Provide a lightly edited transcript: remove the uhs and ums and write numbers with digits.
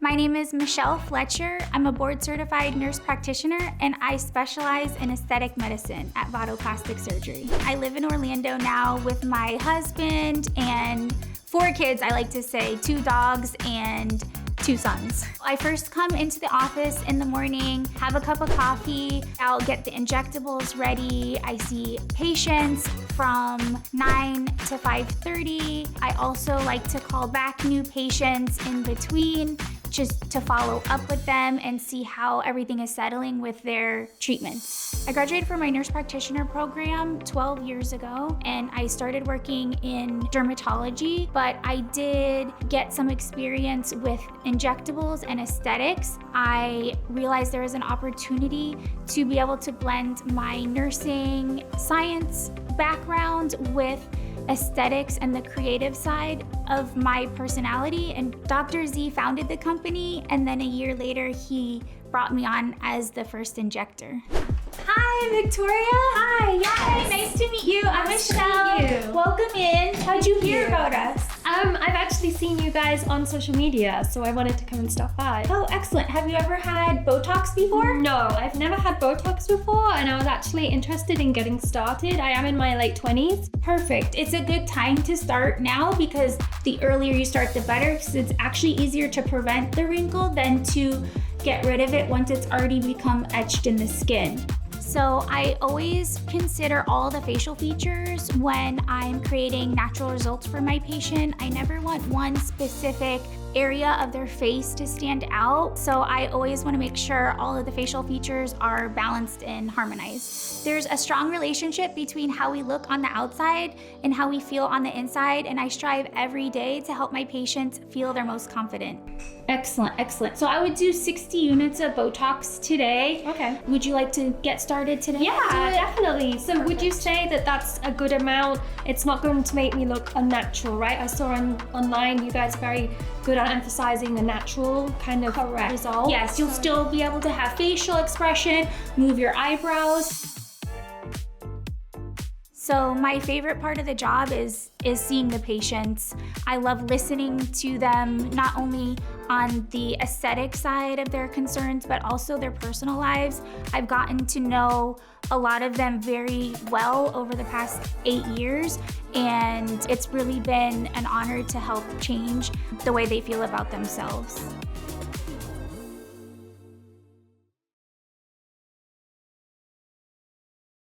My name is Michelle Fletcher. I'm a board-certified nurse practitioner, and I specialize in aesthetic medicine at Vado Plastic Surgery. I live in Orlando now with my husband and 4 kids, I like to say, 2 dogs and 2 sons. I first come into the office in the morning, have a cup of coffee, I'll get the injectables ready. I see patients from 9 to 5:30. I also like to call back new patients in between just to follow up with them and see how everything is settling with their treatments. I graduated from my nurse practitioner program 12 years ago, and I started working in dermatology, but I did get some experience with injectables and aesthetics. I realized there was an opportunity to be able to blend my nursing science background with aesthetics and the creative side of my personality, and Dr. Z founded the company, and then a year later he brought me on as the first injector. Hi, Victoria. Hi, yes. Hi, nice to meet you. I'm Nice to Michelle. meet you. Welcome in. How'd you hear about us? I've actually seen you guys on social media, so I wanted to come and stop by. Oh, excellent. Have you ever had Botox before? No, I've never had Botox before, and I was actually interested in getting started. I am in my late 20s. Perfect. It's a good time to start now because the earlier you start, the better, because it's actually easier to prevent the wrinkle than to get rid of it once it's already become etched in the skin. So I always consider all the facial features when I'm creating natural results for my patient. I never want one specific area of their face to stand out. So I always want to make sure all of the facial features are balanced and harmonized. There's a strong relationship between how we look on the outside and how we feel on the inside, and I strive every day to help my patients feel their most confident. Excellent, excellent. So I would do 60 units of Botox today. Okay. Would you like to get started today? Yeah, definitely. So would you say that that's a good amount? It's not going to make me look unnatural, right? I saw online you guys are very good at emphasizing the natural kind of result. Yes, you'll still be able to have facial expression, move your eyebrows. So my favorite part of the job is seeing the patients. I love listening to them, not only on the aesthetic side of their concerns, but also their personal lives. I've gotten to know a lot of them very well over the past 8 years, and it's really been an honor to help change the way they feel about themselves.